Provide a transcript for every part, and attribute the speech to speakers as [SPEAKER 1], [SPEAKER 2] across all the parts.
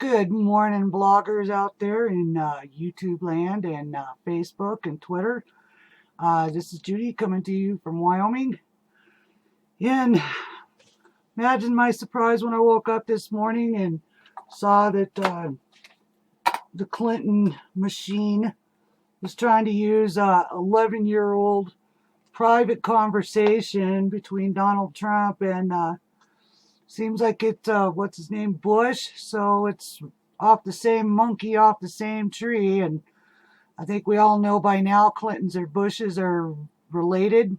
[SPEAKER 1] Good morning, bloggers out there in YouTube land and Facebook and Twitter. This is Judy coming to you from Wyoming. And imagine my surprise when I woke up this morning and saw that the Clinton machine was trying to use 11-year-old private conversation between Donald Trump and seems like it's, what's his name, Bush. So it's off the same monkey, off the same tree. And I think we all know by now Clintons or Bushes are related.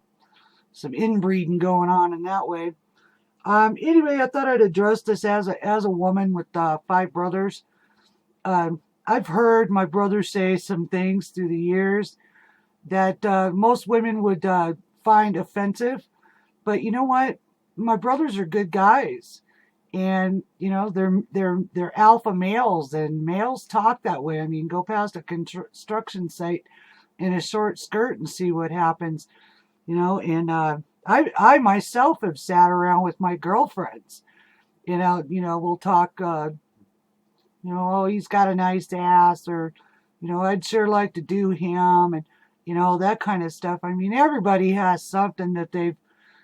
[SPEAKER 1] Some inbreeding going on in that way. Anyway, I thought I'd address this as a woman with 5 brothers. I've heard my brother say some things through the years that most women would find offensive. But you know what? My brothers are good guys, and you know they're alpha males, and males talk that way. I mean, go past a construction site in a short skirt and see what happens, you know. And I myself have sat around with my girlfriends, you know, we'll talk, oh, he's got a nice ass, or I'd sure like to do him, and that kind of stuff. I mean, everybody has something that they've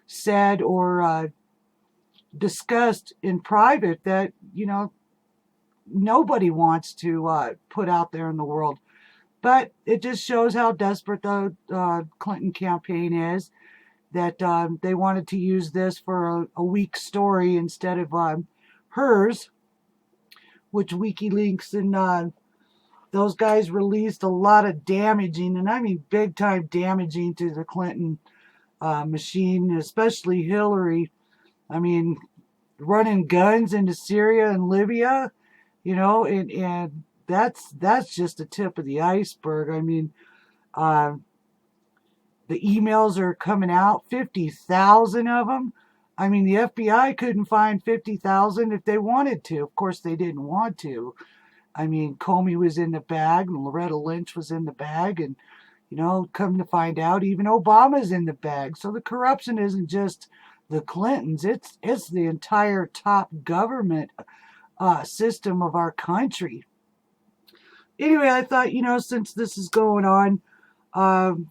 [SPEAKER 1] said or discussed in private that nobody wants to put out there in the world. But it just shows how desperate the Clinton campaign is, that they wanted to use this for a weak story instead of hers, which WikiLeaks and those guys released a lot of damaging, and I mean big time damaging, to the Clinton machine, especially Hillary. I mean, running guns into Syria and Libya, and that's just the tip of the iceberg. I mean, the emails are coming out, 50,000 of them. I mean, the FBI couldn't find 50,000 if they wanted to. Of course, they didn't want to. I mean, Comey was in the bag, and Loretta Lynch was in the bag, and come to find out, even Obama's in the bag. So the corruption isn't just the Clintons; it's the entire top government system of our country. Anyway, I thought, since this is going on,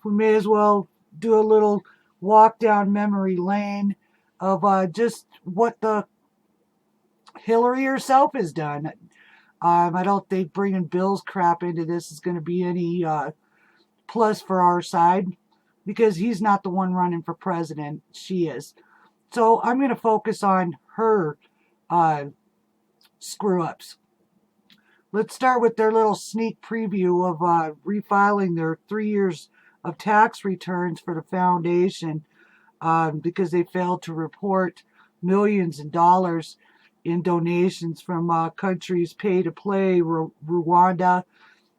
[SPEAKER 1] we may as well do a little walk down memory lane of just what the Hillary herself has done. I don't think bringing Bill's crap into this is going to be any plus for our side, because he's not the one running for president. She is. So I'm going to focus on her screw-ups. Let's start with their little sneak preview of refiling their 3 years of tax returns for the foundation because they failed to report millions of dollars in donations from countries pay to play, Rwanda,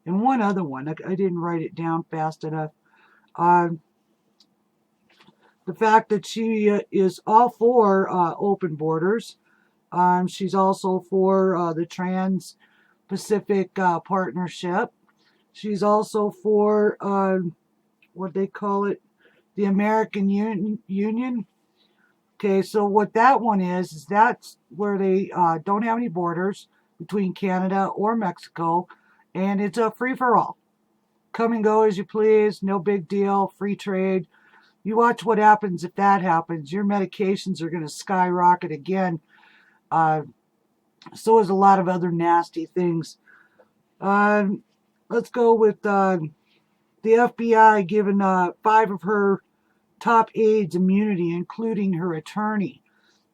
[SPEAKER 1] and one other one. I didn't write it down fast enough. The fact that she is all for open borders. She's also for the Trans-Pacific Partnership. She's also for, what they call it, the American Union. Okay, so what that one is that's where they don't have any borders between Canada or Mexico, and it's a free-for-all. Come and go as you please, no big deal, free trade. You watch what happens if that happens. Your medications are going to skyrocket again. So is a lot of other nasty things. Let's go with the FBI giving 5 of her top aides immunity, including her attorney.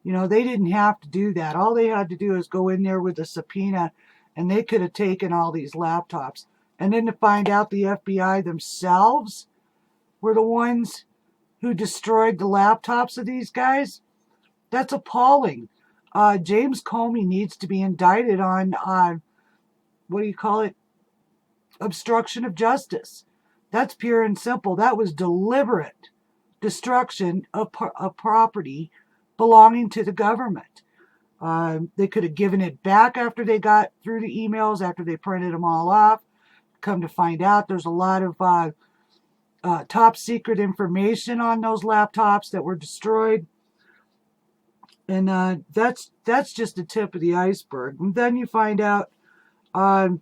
[SPEAKER 1] They didn't have to do that. All they had to do is go in there with a subpoena, and they could have taken all these laptops. And then to find out the FBI themselves were the ones who destroyed the laptops of these guys, that's appalling. James Comey needs to be indicted on, obstruction of justice. That's pure and simple. That was deliberate destruction of property belonging to the government. They could have given it back after they got through the emails, after they printed them all off. Come to find out, there's a lot of top secret information on those laptops that were destroyed. And that's just the tip of the iceberg. And then you find out Um,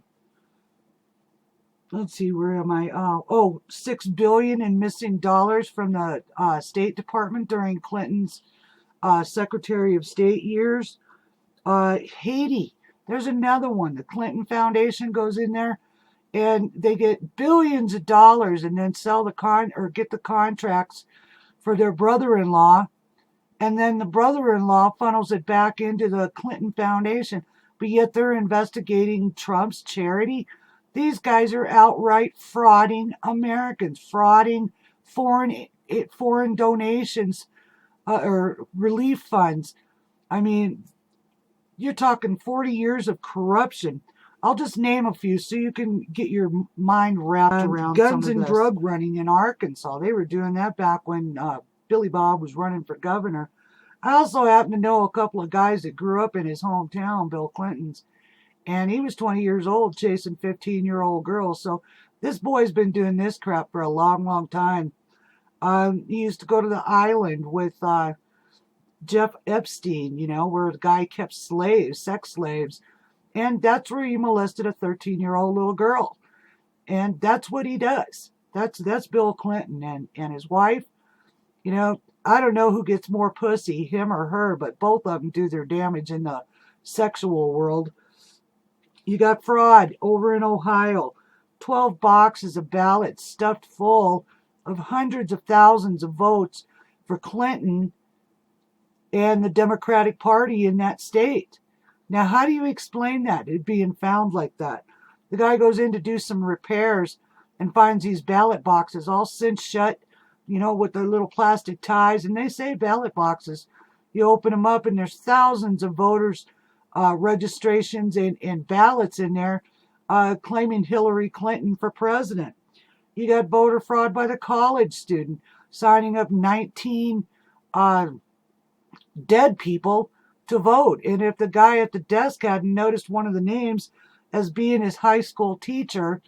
[SPEAKER 1] let's see, where am I? Oh, $6 billion in missing dollars from the State Department during Clinton's Secretary of State years. Haiti, there's another one. The Clinton Foundation goes in there and they get billions of dollars and then sell or get the contracts for their brother-in-law, and then the brother-in-law funnels it back into the Clinton Foundation, but yet they're investigating Trump's charity. These guys are outright frauding Americans, frauding foreign donations or relief funds. I mean, you're talking 40 years of corruption. I'll just name a few so you can get your mind wrapped around guns and drug running in Arkansas. They were doing that back when Billy Bob was running for governor. I also happen to know a couple of guys that grew up in his hometown, Bill Clinton's, and he was 20 years old chasing 15-year-old girls. So this boy's been doing this crap for a long, long time. He used to go to the island with Jeff Epstein, you know, where the guy kept sex slaves. And that's where he molested a 13-year-old little girl. And that's what he does. That's Bill Clinton and his wife. You know, I don't know who gets more pussy, him or her, but both of them do their damage in the sexual world. You got fraud over in Ohio. 12 boxes of ballots stuffed full of hundreds of thousands of votes for Clinton and the Democratic Party in that state. Now, how do you explain that, it being found like that? The guy goes in to do some repairs and finds these ballot boxes all cinched shut, you know, with their little plastic ties. And they say ballot boxes. You open them up and there's thousands of voters' registrations and ballots in there claiming Hillary Clinton for president. You got voter fraud by the college student signing up 19 dead people to vote. And if the guy at the desk hadn't noticed one of the names as being his high school teacher,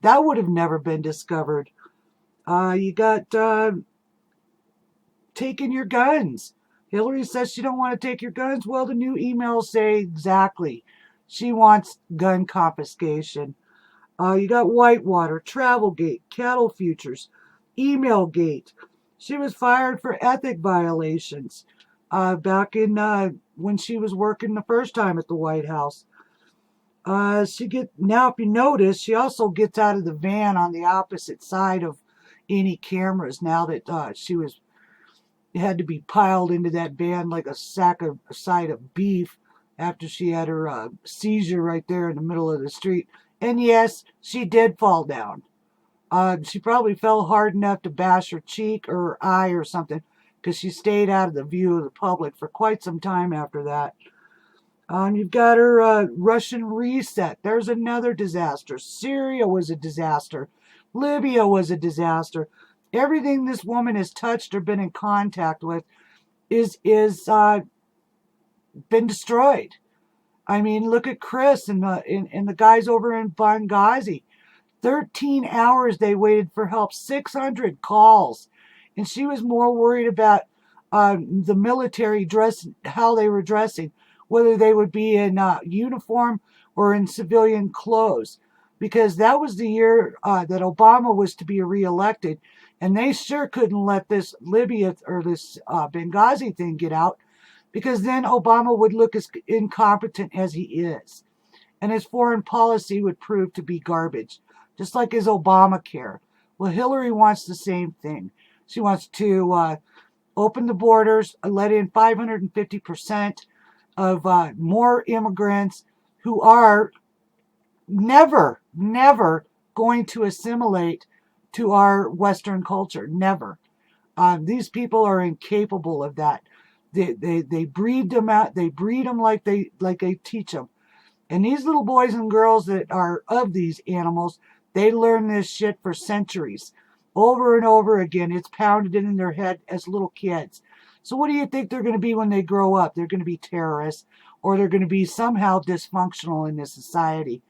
[SPEAKER 1] that would have never been discovered. You got taking your guns. Hillary says she don't want to take your guns. Well, the new emails say exactly. She wants gun confiscation. You got Whitewater, Travelgate, Cattle Futures, Emailgate. She was fired for ethic violations back in when she was working the first time at the White House. Now, if you notice, she also gets out of the van on the opposite side of any cameras now that she had to be piled into that van like a side of beef after she had her seizure right there in the middle of the street. And yes, she did fall down. She probably fell hard enough to bash her cheek or her eye or something, because she stayed out of the view of the public for quite some time after that. You've got her Russian reset. There's another disaster. Syria was a disaster. Libya was a disaster. Everything this woman has touched or been in contact with is been destroyed. I mean, look at Chris and the guys over in Benghazi. 13 hours they waited for help, 600 calls. And she was more worried about the military dress, how they were dressing, whether they would be in uniform or in civilian clothes. Because that was the year that Obama was to be reelected. And they sure couldn't let this Libya or this Benghazi thing get out, because then Obama would look as incompetent as he is. And his foreign policy would prove to be garbage, just like his Obamacare. Well, Hillary wants the same thing. She wants to open the borders, let in 550% of more immigrants who are never going to assimilate to our Western culture. Never. These people are incapable of that. They breed them out. They breed them like they teach them. And these little boys and girls that are of these animals, they learn this shit for centuries. Over and over again, it's pounded in their head as little kids. So what do you think they're going to be when they grow up? They're going to be terrorists, or they're going to be somehow dysfunctional in this society.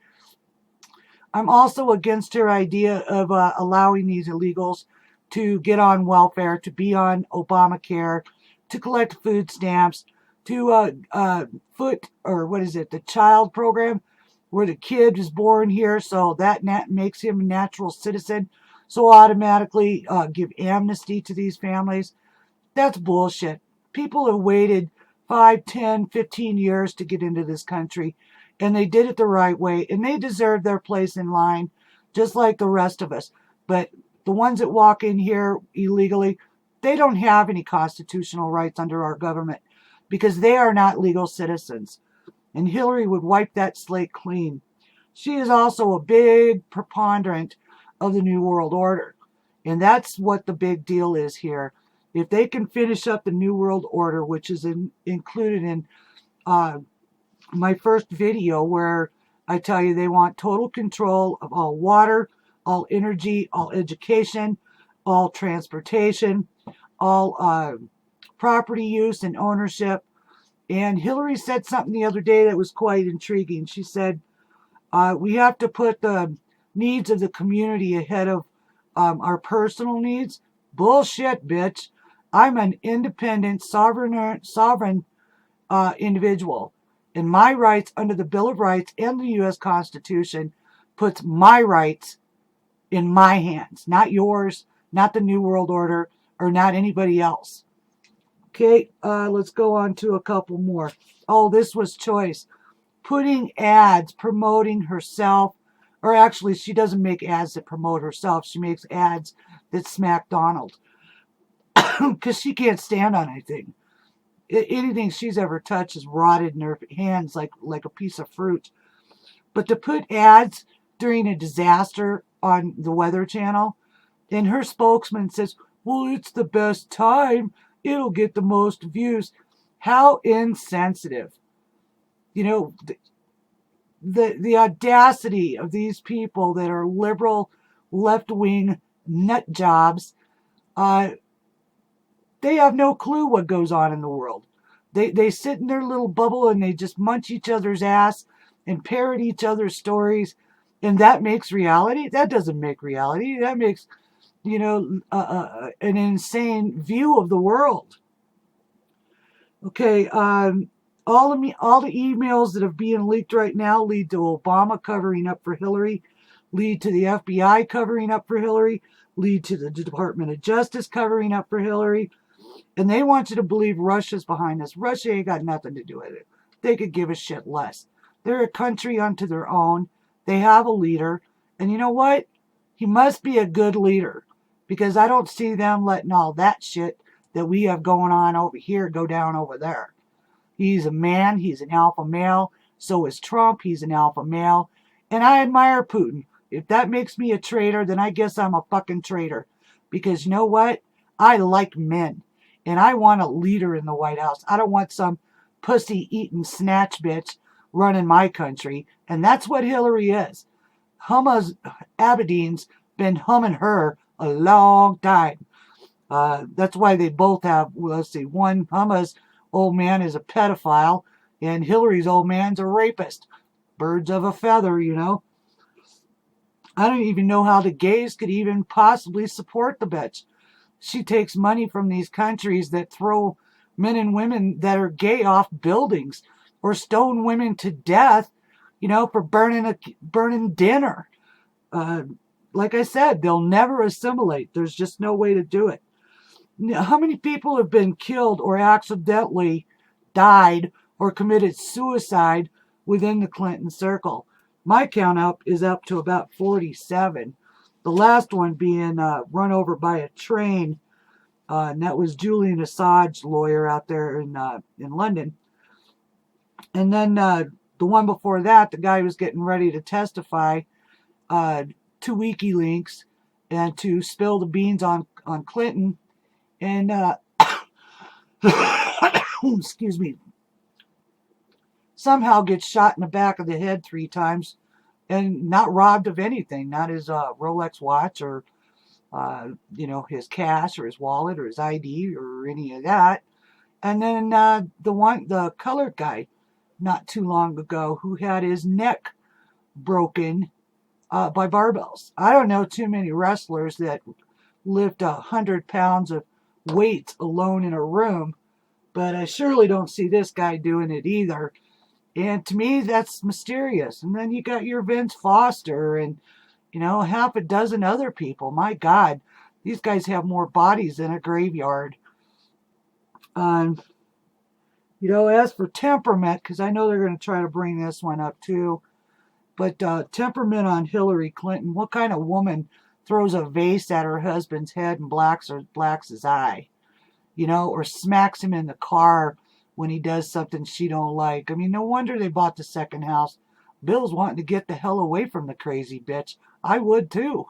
[SPEAKER 1] I'm also against her idea of allowing these illegals to get on welfare, to be on Obamacare, to collect food stamps, to the child program. where the kid is born here, so that makes him a natural citizen. So automatically give amnesty to these families. That's bullshit. People have waited 5, 10, 15 years to get into this country, and they did it the right way, and they deserve their place in line, just like the rest of us. But the ones that walk in here illegally, they don't have any constitutional rights under our government because they are not legal citizens. And Hillary would wipe that slate clean. She is also a big proponent of the New World Order. And that's what the big deal is here. If they can finish up the New World Order, which is included in my first video where I tell you they want total control of all water, all energy, all education, all transportation, all property use and ownership. And Hillary said something the other day that was quite intriguing. She said, we have to put the needs of the community ahead of our personal needs. Bullshit, bitch. I'm an independent, sovereign individual. And my rights under the Bill of Rights and the U.S. Constitution puts my rights in my hands. Not yours, not the New World Order, or not anybody else. Okay, let's go on to a couple more. Oh, this was choice. Putting ads promoting herself, or actually she doesn't make ads that promote herself. She makes ads that smack Donald. Because she can't stand on anything. Anything she's ever touched is rotted in her hands like a piece of fruit. But to put ads during a disaster on the Weather Channel, and her spokesman says, well, it's the best time. It'll get the most views. How insensitive. You know, the audacity of these people that are liberal, left-wing nut jobs. They have no clue what goes on in the world. They sit in their little bubble and they just munch each other's ass and parrot each other's stories. And that makes reality? That doesn't make reality. That makes, you know, an insane view of the world. Okay, all the emails that are being leaked right now lead to Obama covering up for Hillary, lead to the FBI covering up for Hillary, lead to the Department of Justice covering up for Hillary. And they want you to believe Russia's behind this. Russia ain't got nothing to do with it. They could give a shit less. They're a country unto their own. They have a leader. And you know what? He must be a good leader. Because I don't see them letting all that shit that we have going on over here go down over there. He's a man. He's an alpha male. So is Trump. He's an alpha male. And I admire Putin. If that makes me a traitor, then I guess I'm a fucking traitor. Because you know what? I like men. And I want a leader in the White House. I don't want some pussy-eating snatch bitch running my country. And that's what Hillary is. Aberdeen's been humming her a long time. That's why they both have, well, let's see, one Humma's old man is a pedophile, and Hillary's old man's a rapist. Birds of a feather, you know. I don't even know how the gays could even possibly support the bitch. She takes money from these countries that throw men and women that are gay off buildings or stone women to death, you know, for burning dinner. Like I said, they'll never assimilate. There's just no way to do it. How many people have been killed or accidentally died or committed suicide within the Clinton circle? My count up is up to about 47. The last one being run over by a train, and that was Julian Assange, lawyer out there in London. And then the one before that, the guy was getting ready to testify to WikiLeaks and to spill the beans on Clinton. And, excuse me, somehow gets shot in the back of the head 3 times and not robbed of anything, not his Rolex watch or, you know, his cash or his wallet or his ID or any of that. And then the colored guy not too long ago who had his neck broken by barbells. I don't know too many wrestlers that lift 100 pounds of weight alone in a room, but I surely don't see this guy doing it either. And to me, that's mysterious. And then you got your Vince Foster and, you know, half a dozen other people. My God, these guys have more bodies than a graveyard. You know, as for temperament, because I know they're going to try to bring this one up too, but temperament on Hillary Clinton, what kind of woman throws a vase at her husband's head and blacks his eye? You know, or smacks him in the car when he does something she don't like. I mean, no wonder they bought the second house. Bill's wanting to get the hell away from the crazy bitch. I would too.